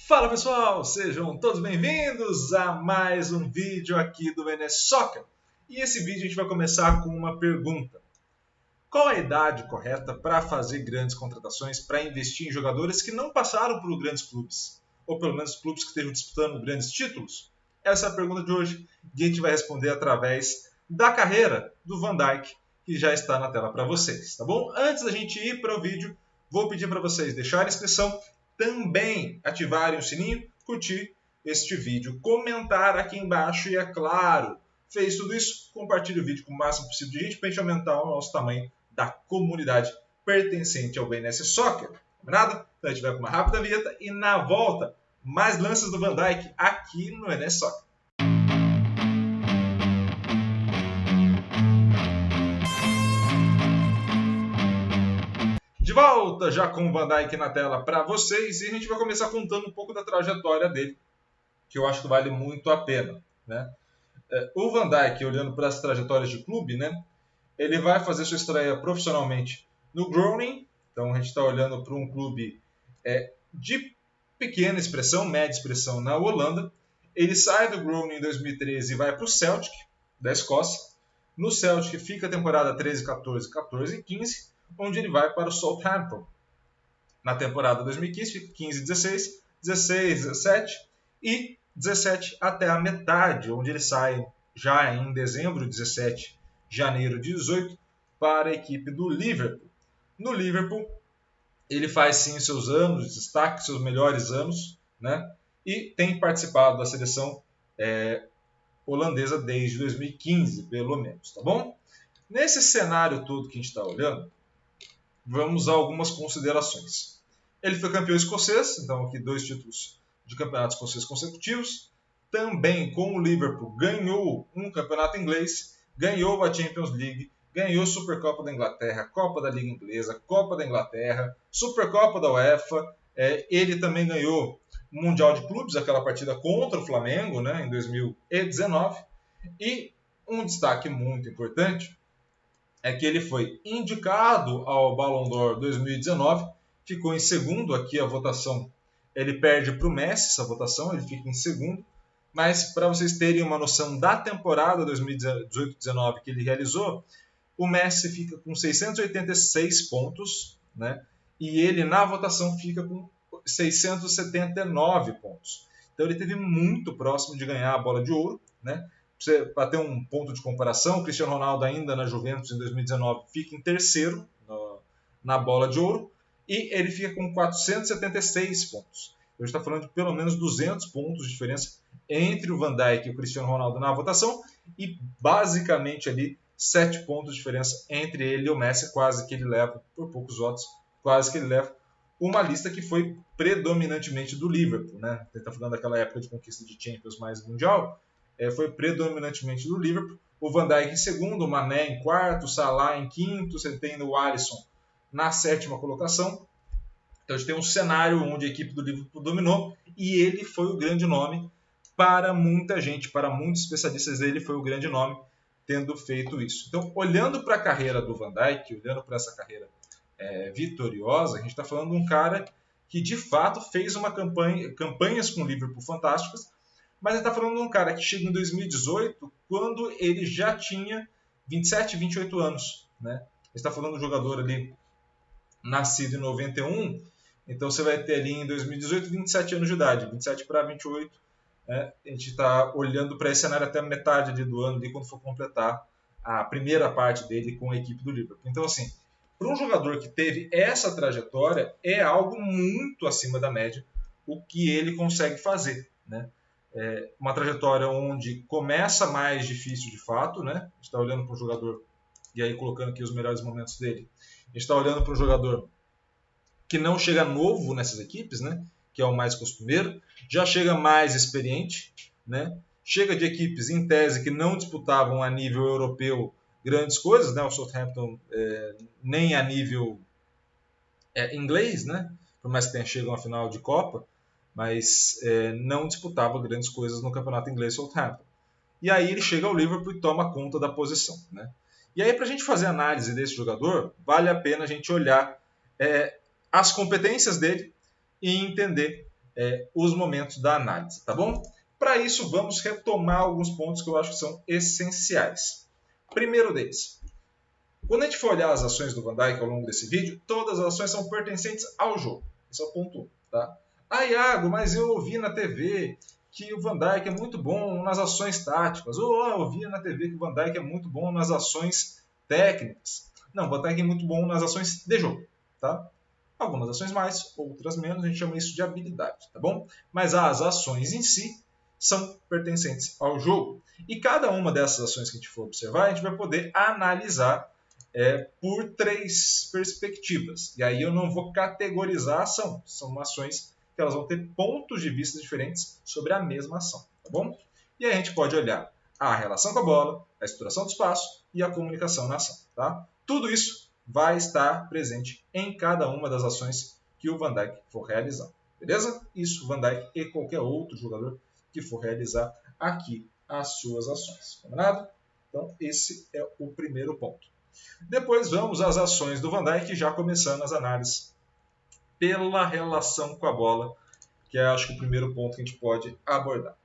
Fala pessoal, sejam todos bem-vindos a mais um vídeo aqui do VNS Soccer. E esse vídeo a gente vai começar com uma pergunta. Qual a idade correta para fazer grandes contratações, para investir em jogadores que não passaram por grandes clubes? Ou pelo menos clubes que estejam disputando grandes títulos? Essa é a pergunta de hoje e a gente vai responder através da carreira do Van Dijk, que já está na tela para vocês, tá bom? Antes da gente ir para o vídeo, vou pedir para vocês deixarem a inscrição, também ativarem o sininho, curtir este vídeo, comentar aqui embaixo e, é claro, fez tudo isso, compartilhe o vídeo com o máximo possível de gente para a gente aumentar o nosso tamanho da comunidade pertencente ao BNS Soccer. Combinado? Então a gente vai para uma rápida vinheta e na volta, mais lances do Van Dijk aqui no BNS Soccer. De volta já com o Van Dijk na tela para vocês e a gente vai começar contando um pouco da trajetória dele, que eu acho que vale muito a pena, né? O Van Dijk, olhando para as trajetórias de clube, né, ele vai fazer sua estreia profissionalmente no Groningen, então a gente está olhando para um clube de pequena expressão, média expressão na Holanda. Ele sai do Groningen em 2013 e vai para o Celtic, da Escócia. No Celtic fica a temporada 13-14, 14-15, onde ele vai para o Southampton. Na temporada 2015 fica 15-16, 16-17 e 17 até a metade, onde ele sai já em dezembro 17, janeiro 18, para a equipe do Liverpool. No Liverpool, ele faz sim seus anos, destaque seus melhores anos, né? E tem participado da seleção holandesa desde 2015, pelo menos, tá bom? Nesse cenário todo que a gente está olhando, vamos a algumas considerações. Ele foi campeão escocês, então aqui 2 títulos de campeonato escocês consecutivos. Também com o Liverpool ganhou um campeonato inglês, ganhou a Champions League, ganhou a Supercopa da Inglaterra, Copa da Liga Inglesa, Copa da Inglaterra, Supercopa da UEFA. Ele também ganhou o Mundial de Clubes, aquela partida contra o Flamengo, né, em 2019. E um destaque muito importante é que ele foi indicado ao Ballon d'Or 2019, ficou em segundo, aqui a votação, ele perde para o Messi essa votação, ele fica em segundo, mas para vocês terem uma noção da temporada 2018-19 que ele realizou, o Messi fica com 686 pontos, né? E ele na votação fica com 679 pontos. Então ele esteve muito próximo de ganhar a bola de ouro, né? Para ter um ponto de comparação, o Cristiano Ronaldo ainda na Juventus em 2019 fica em terceiro na bola de ouro e ele fica com 476 pontos. A gente está falando de pelo menos 200 pontos de diferença entre o Van Dijk e o Cristiano Ronaldo na votação e basicamente ali 7 pontos de diferença entre ele e o Messi, quase que ele leva, por poucos votos, quase que ele leva uma lista que foi predominantemente do Liverpool, né? Ele está falando daquela época de conquista de Champions mais mundial, foi predominantemente do Liverpool. O Van Dijk em segundo, o Mané em quarto, o Salah em quinto, você tem o Alisson na sétima colocação. Então a gente tem um cenário onde a equipe do Liverpool dominou e ele foi o grande nome para muita gente, para muitos especialistas, ele foi o grande nome tendo feito isso. Então, olhando para a carreira do Van Dijk, olhando para essa carreira vitoriosa, a gente está falando de um cara que de fato fez campanhas com o Liverpool fantásticas, mas a gente está falando de um cara que chega em 2018, quando ele já tinha 27, 28 anos. Né? A gente está falando de um jogador ali nascido em 91, então você vai ter ali em 2018 27 anos de idade, 27 para 28. A gente está olhando para esse cenário até a metade ali do ano, ali, quando for completar a primeira parte dele com a equipe do Liverpool. Então, assim, para um jogador que teve essa trajetória, é algo muito acima da média o que ele consegue fazer. Né? Uma trajetória onde começa mais difícil de fato, né? A gente está olhando para um jogador, e aí colocando aqui os melhores momentos dele, a gente está olhando para um jogador que não chega novo nessas equipes, né? Que é o mais costumeiro, já chega mais experiente, né? Chega de equipes em tese que não disputavam a nível europeu grandes coisas, né? O Southampton nem a nível inglês, né? Por mais que tenha chegado a uma final de Copa, mas não disputava grandes coisas no campeonato inglês Southampton. E aí ele chega ao Liverpool e toma conta da posição, né? E aí, para a gente fazer análise desse jogador, vale a pena a gente olhar as competências dele e entender os momentos da análise, tá bom? Para isso, vamos retomar alguns pontos que eu acho que são essenciais. Primeiro deles, quando a gente for olhar as ações do Van Dijk ao longo desse vídeo, todas as ações são pertencentes ao jogo. Esse é o ponto 1. Tá? Iago, mas eu ouvi na TV que o Van Dijk é muito bom nas ações táticas. Ou eu ouvi na TV que o Van Dijk é muito bom nas ações técnicas. Não, o Van Dijk é muito bom nas ações de jogo. Tá? Algumas ações mais, outras menos, a gente chama isso de habilidade. Tá bom? Mas as ações em si são pertencentes ao jogo. E cada uma dessas ações que a gente for observar, a gente vai poder analisar por 3 perspectivas. E aí eu não vou categorizar a ação. São ações que elas vão ter pontos de vista diferentes sobre a mesma ação. Tá bom? E aí a gente pode olhar a relação com a bola, a estruturação do espaço e a comunicação na ação. Tá? Tudo isso vai estar presente em cada uma das ações que o Van Dijk for realizar. Beleza? Isso, o Van Dijk e qualquer outro jogador que for realizar aqui as suas ações. Combinado? Então, esse é o primeiro ponto. Depois vamos às ações do Van Dijk, já começando as análises pela relação com a bola, que é, acho que, o primeiro ponto que a gente pode abordar.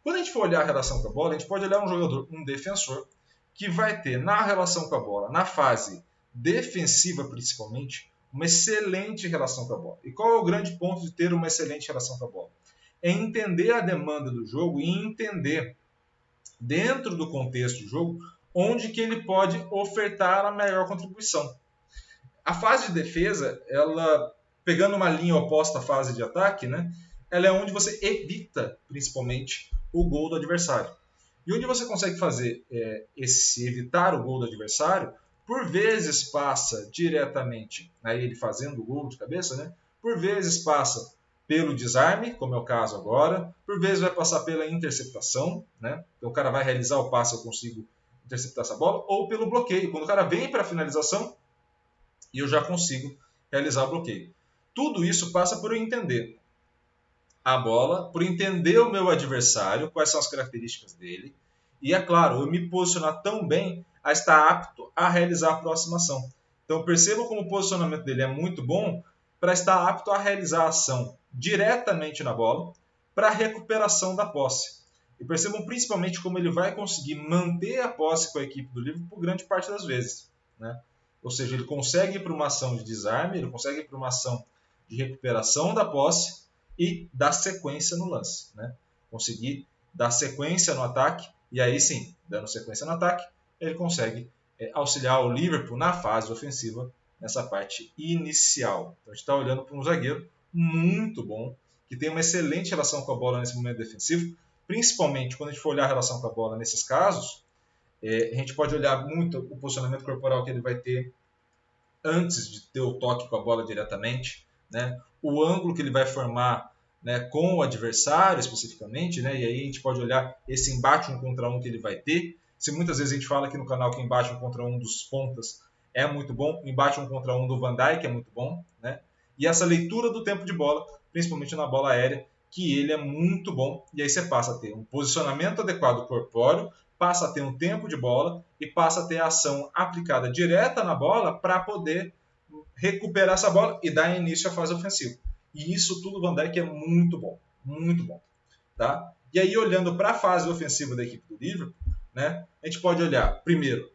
Quando a gente for olhar a relação com a bola, a gente pode olhar um jogador, um defensor, que vai ter na relação com a bola, na fase defensiva principalmente, uma excelente relação com a bola. E qual é o grande ponto de ter uma excelente relação com a bola? É entender a demanda do jogo e entender, dentro do contexto do jogo, onde que ele pode ofertar a melhor contribuição. A fase de defesa, ela, pegando uma linha oposta à fase de ataque, né, ela é onde você evita, principalmente, o gol do adversário. E onde você consegue fazer evitar o gol do adversário, por vezes passa diretamente, aí ele fazendo o gol de cabeça, né, por vezes passa pelo desarme, como é o caso agora, por vezes vai passar pela interceptação, né? Então o cara vai realizar o passe, eu consigo interceptar essa bola, ou pelo bloqueio, quando o cara vem para a finalização e eu já consigo realizar o bloqueio. Tudo isso passa por eu entender a bola, por entender o meu adversário, quais são as características dele, e é claro, eu me posicionar tão bem a estar apto a realizar a próxima ação. Então perceba como o posicionamento dele é muito bom para estar apto a realizar a ação diretamente na bola para a recuperação da posse. E percebam principalmente como ele vai conseguir manter a posse com a equipe do Liverpool por grande parte das vezes. Né? Ou seja, ele consegue ir para uma ação de desarme, ele consegue ir para uma ação de recuperação da posse e dar sequência no lance. Né? Conseguir dar sequência no ataque e aí sim, dando sequência no ataque, ele consegue auxiliar o Liverpool na fase ofensiva nessa parte inicial. Então a gente está olhando para um zagueiro muito bom, que tem uma excelente relação com a bola nesse momento defensivo, principalmente quando a gente for olhar a relação com a bola nesses casos, a gente pode olhar muito o posicionamento corporal que ele vai ter antes de ter o toque com a bola diretamente, né? O ângulo que ele vai formar, né, com o adversário especificamente, né? E aí a gente pode olhar esse embate 1 contra 1 que ele vai ter. Se muitas vezes a gente fala aqui no canal que embate 1 contra 1 dos pontas é muito bom, o embate 1 contra 1 do Van Dijk é muito bom, né? E essa leitura do tempo de bola, principalmente na bola aérea, que ele é muito bom, e aí você passa a ter um posicionamento adequado corpóreo, passa a ter um tempo de bola e passa a ter a ação aplicada direta na bola para poder recuperar essa bola e dar início à fase ofensiva. E isso tudo o Van Dijk é muito bom, muito bom. Tá? E aí, olhando para a fase ofensiva da equipe do Liverpool, né, a gente pode olhar, primeiro,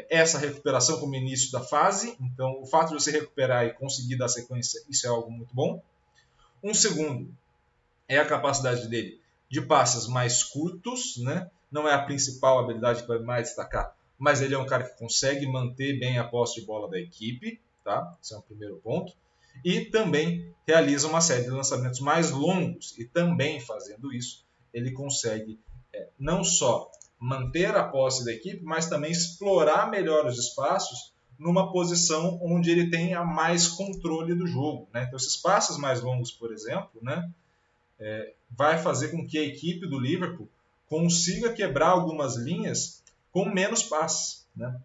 essa recuperação como início da fase. Então, o fato de você recuperar e conseguir dar sequência, isso é algo muito bom. Um segundo é a capacidade dele de passes mais curtos, né? Não é a principal habilidade que vai mais destacar, mas ele é um cara que consegue manter bem a posse de bola da equipe, tá? Esse é o primeiro ponto. E também realiza uma série de lançamentos mais longos, e também fazendo isso, ele consegue não só manter a posse da equipe, mas também explorar melhor os espaços numa posição onde ele tenha mais controle do jogo. Né? Então, esses passes mais longos, por exemplo, né, vai fazer com que a equipe do Liverpool consiga quebrar algumas linhas com menos passes. Né?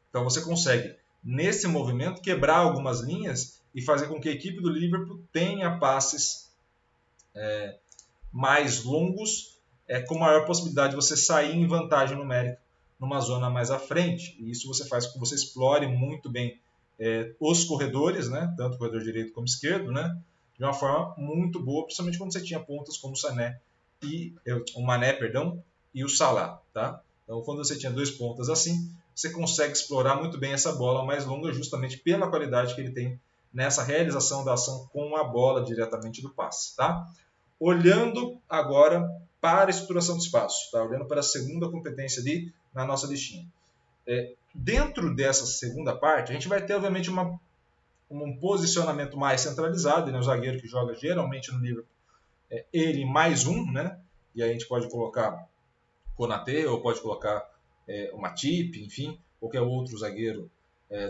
Então, você consegue, nesse movimento, quebrar algumas linhas e fazer com que a equipe do Liverpool tenha passes mais longos, com maior possibilidade de você sair em vantagem numérica numa zona mais à frente. E isso você faz com que você explore muito bem os corredores, né? Tanto o corredor direito como esquerdo, né? de uma forma muito boa, principalmente quando você tinha pontas como o Mané, perdão, e o Salah, tá? Então, quando você tinha 2 pontas assim, você consegue explorar muito bem essa bola mais longa, justamente pela qualidade que ele tem nessa realização da ação com a bola diretamente do passe, tá? Olhando agora para a estruturação do espaço, tá? Olhando para a segunda competência ali na nossa listinha. Dentro dessa segunda parte, a gente vai ter, obviamente, um posicionamento mais centralizado, né? O zagueiro que joga geralmente no Liverpool, ele mais um, né? E aí a gente pode colocar Konaté, ou pode colocar o Matip, enfim, qualquer outro zagueiro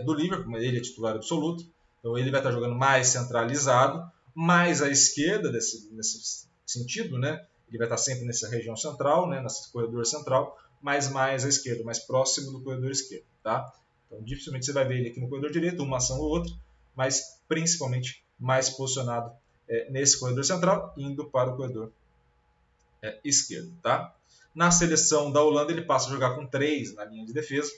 do Liverpool, mas ele é titular absoluto. Então ele vai estar jogando mais centralizado, mais à esquerda nesse sentido, né? Ele vai estar sempre nessa região central, né? Nesse corredor central, mas mais à esquerda, mais próximo do corredor esquerdo, tá? Então dificilmente você vai ver ele aqui no corredor direito, uma ação ou outra, mas principalmente mais posicionado nesse corredor central, indo para o corredor esquerdo, tá? Na seleção da Holanda ele passa a jogar com 3 na linha de defesa,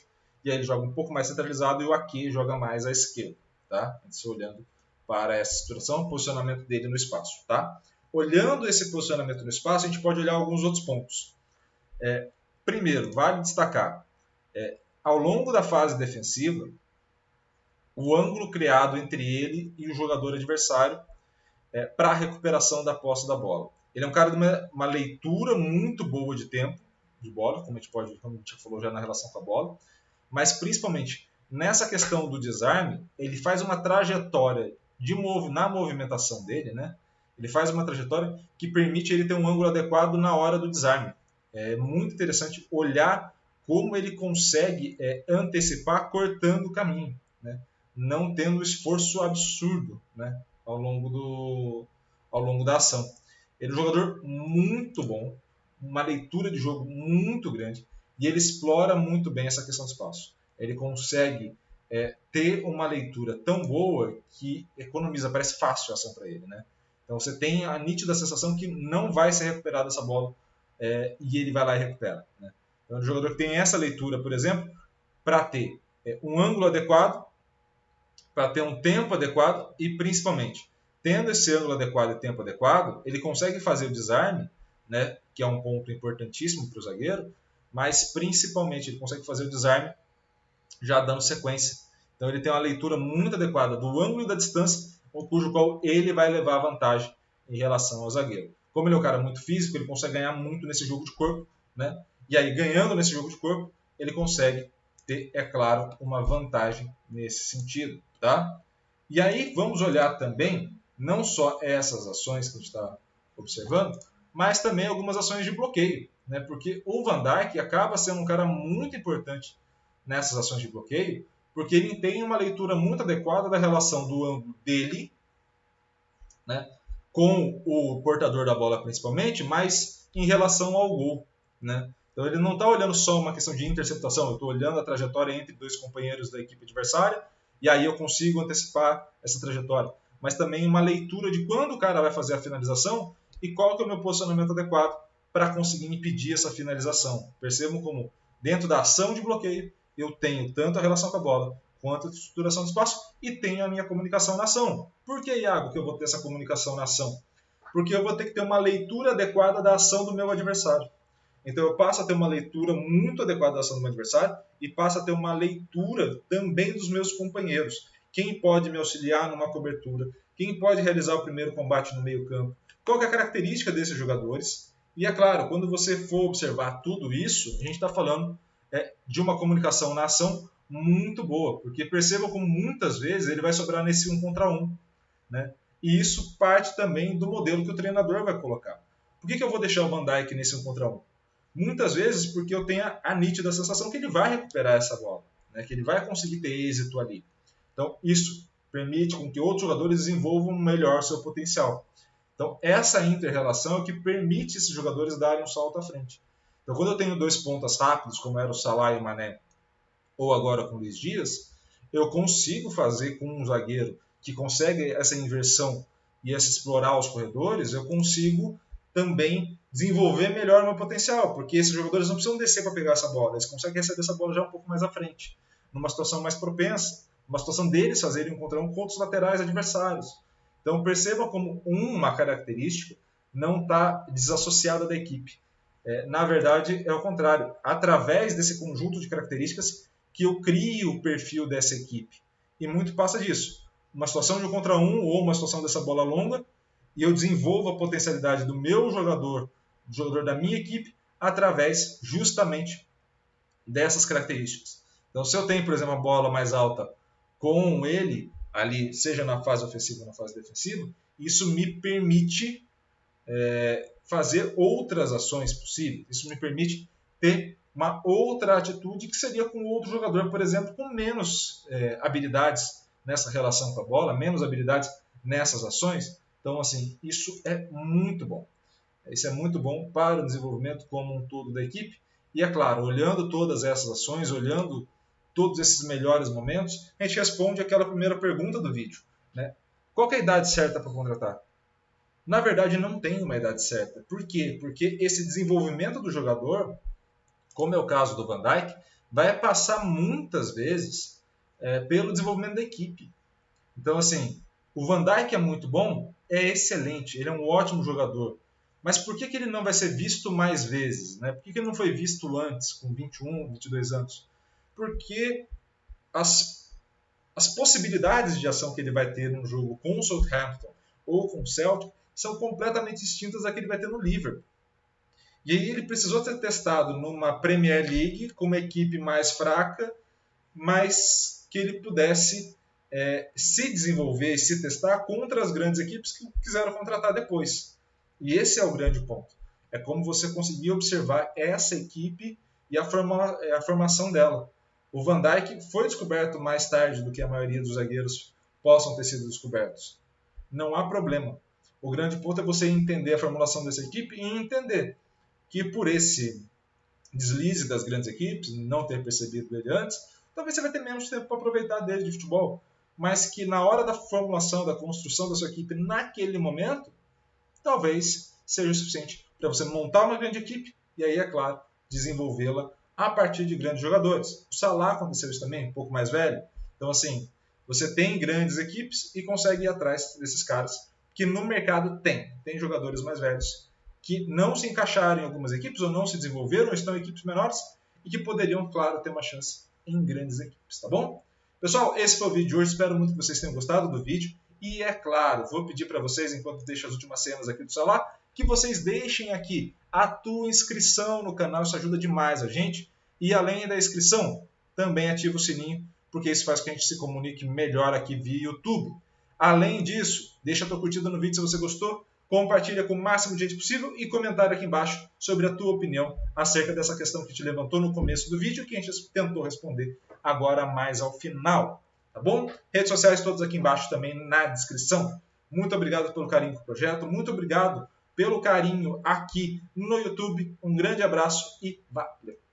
e aí ele joga um pouco mais centralizado e o Ake joga mais à esquerda, tá? Olhando para essa situação, o posicionamento dele no espaço, tá? Olhando esse posicionamento no espaço, a gente pode olhar alguns outros pontos. Primeiro, vale destacar, ao longo da fase defensiva, o ângulo criado entre ele e o jogador adversário para a recuperação da posse da bola. Ele é um cara de uma leitura muito boa de tempo de bola, como a gente falou já na relação com a bola, mas principalmente nessa questão do desarme, ele faz uma trajetória na movimentação dele, né? Ele faz uma trajetória que permite ele ter um ângulo adequado na hora do desarme. É muito interessante olhar como ele consegue antecipar cortando o caminho, né? Não tendo esforço absurdo, né? ao longo da ação. Ele é um jogador muito bom, uma leitura de jogo muito grande, e ele explora muito bem essa questão do espaço. Ele consegue ter uma leitura tão boa que economiza, parece fácil a ação para ele, né? Então você tem a nítida sensação que não vai ser recuperada essa bola e ele vai lá e recupera, né? Então, é um jogador que tem essa leitura, por exemplo, para ter um ângulo adequado, para ter um tempo adequado e, principalmente, tendo esse ângulo adequado e tempo adequado, ele consegue fazer o desarme, né, que é um ponto importantíssimo para o zagueiro, mas, principalmente, ele consegue fazer o desarme já dando sequência. Então, ele tem uma leitura muito adequada do ângulo e da distância, cujo qual ele vai levar vantagem em relação ao zagueiro. Como ele é um cara muito físico, ele consegue ganhar muito nesse jogo de corpo, né? E aí, ganhando nesse jogo de corpo, ele consegue ter, é claro, uma vantagem nesse sentido, tá? E aí vamos olhar também não só essas ações que a gente está observando, mas também algumas ações de bloqueio, né? Porque o Van Dijk acaba sendo um cara muito importante nessas ações de bloqueio, porque ele tem uma leitura muito adequada da relação do ângulo dele, né, com o portador da bola principalmente, mas em relação ao gol, né? Então ele não está olhando só uma questão de interceptação, eu estou olhando a trajetória entre 2 companheiros da equipe adversária, e aí eu consigo antecipar essa trajetória. Mas também uma leitura de quando o cara vai fazer a finalização e qual que é o meu posicionamento adequado para conseguir impedir essa finalização. Percebam como dentro da ação de bloqueio eu tenho tanto a relação com a bola quanto a estruturação do espaço e tenho a minha comunicação na ação. Por que, Iago, que eu vou ter essa comunicação na ação? Porque eu vou ter que ter uma leitura adequada da ação do meu adversário. Então eu passo a ter uma leitura muito adequada da ação do meu adversário e passo a ter uma leitura também dos meus companheiros. Quem pode me auxiliar numa cobertura? Quem pode realizar o primeiro combate no meio campo? Qual é a característica desses jogadores? E é claro, quando você for observar tudo isso, a gente está falando de uma comunicação na ação muito boa, porque perceba como muitas vezes ele vai sobrar nesse 1 contra 1, né? E isso parte também do modelo que o treinador vai colocar. Por que eu vou deixar o Van Dijk nesse 1 contra 1? Muitas vezes porque eu tenho a nítida sensação que ele vai recuperar essa bola, né? Que ele vai conseguir ter êxito ali. Então isso permite com que outros jogadores desenvolvam melhor seu potencial. Então essa inter-relação é o que permite esses jogadores darem um salto à frente. Então quando eu tenho 2 pontas rápidos, como era o Salah e o Mané, ou agora com o Luiz Dias, eu consigo fazer com um zagueiro que consegue essa inversão e essa explorar os corredores, eu consigo também desenvolver melhor o meu potencial, porque esses jogadores não precisam descer para pegar essa bola, eles conseguem receber essa bola já um pouco mais à frente, numa situação mais propensa, uma situação deles fazerem um contra um contra os laterais adversários. Então percebam como uma característica não está desassociada da equipe. Na verdade, é o contrário. Através desse conjunto de características que eu crio o perfil dessa equipe. E muito passa disso. Uma situação de 1 contra 1 ou uma situação dessa bola longa, e eu desenvolvo a potencialidade do meu jogador, do jogador da minha equipe, através justamente dessas características. Então, se eu tenho, por exemplo, uma bola mais alta com ele, ali, seja na fase ofensiva ou na fase defensiva, isso me permite fazer outras ações possíveis. Isso me permite ter uma outra atitude que seria com outro jogador, por exemplo, com menos habilidades nessa relação com a bola, menos habilidades nessas ações. Então, assim, isso é muito bom. Isso é muito bom para o desenvolvimento como um todo da equipe. E, é claro, olhando todas essas ações, olhando todos esses melhores momentos, a gente responde aquela primeira pergunta do vídeo, né? Qual é a idade certa para contratar? Na verdade, não tem uma idade certa. Por quê? Porque esse desenvolvimento do jogador, como é o caso do Van Dijk, vai passar muitas vezes pelo desenvolvimento da equipe. Então, assim, o Van Dijk é muito bom, é excelente, ele é um ótimo jogador. Mas por que ele não vai ser visto mais vezes? Né? Por que ele não foi visto antes, com 21, 22 anos? Porque as possibilidades de ação que ele vai ter num jogo com o Southampton ou com o Celtic são completamente distintas da que ele vai ter no Liverpool. E aí ele precisou ser testado numa Premier League com uma equipe mais fraca, mas que ele pudesse se desenvolver e se testar contra as grandes equipes que quiseram contratar depois. E esse é o grande ponto. É como você conseguir observar essa equipe e a formação dela. O Van Dijk foi descoberto mais tarde do que a maioria dos zagueiros possam ter sido descobertos. Não há problema. O grande ponto é você entender a formulação dessa equipe e entender que por esse deslize das grandes equipes, não ter percebido ele antes, talvez você vai ter menos tempo para aproveitar dele de futebol, mas que na hora da formulação, da construção da sua equipe naquele momento, talvez seja o suficiente para você montar uma grande equipe e aí, é claro, desenvolvê-la a partir de grandes jogadores. O Salah aconteceu isso também, um pouco mais velho. Então, assim, você tem grandes equipes e consegue ir atrás desses caras que no mercado tem jogadores mais velhos que não se encaixaram em algumas equipes ou não se desenvolveram, ou estão em equipes menores e que poderiam, claro, ter uma chance em grandes equipes, tá bom? Pessoal, esse foi o vídeo de hoje, espero muito que vocês tenham gostado do vídeo e, é claro, vou pedir para vocês, enquanto deixo as últimas cenas aqui do Salah, que vocês deixem aqui a tua inscrição no canal, isso ajuda demais a gente. E além da inscrição, também ativa o sininho, porque isso faz com que a gente se comunique melhor aqui via YouTube. Além disso, deixa a tua curtida no vídeo se você gostou, compartilha com o máximo de gente possível e comentário aqui embaixo sobre a tua opinião acerca dessa questão que te levantou no começo do vídeo, que a gente tentou responder agora mais ao final. Tá bom? Redes sociais todas aqui embaixo também na descrição. Muito obrigado pelo carinho com o projeto, muito obrigado pelo carinho aqui no YouTube. Um grande abraço e valeu!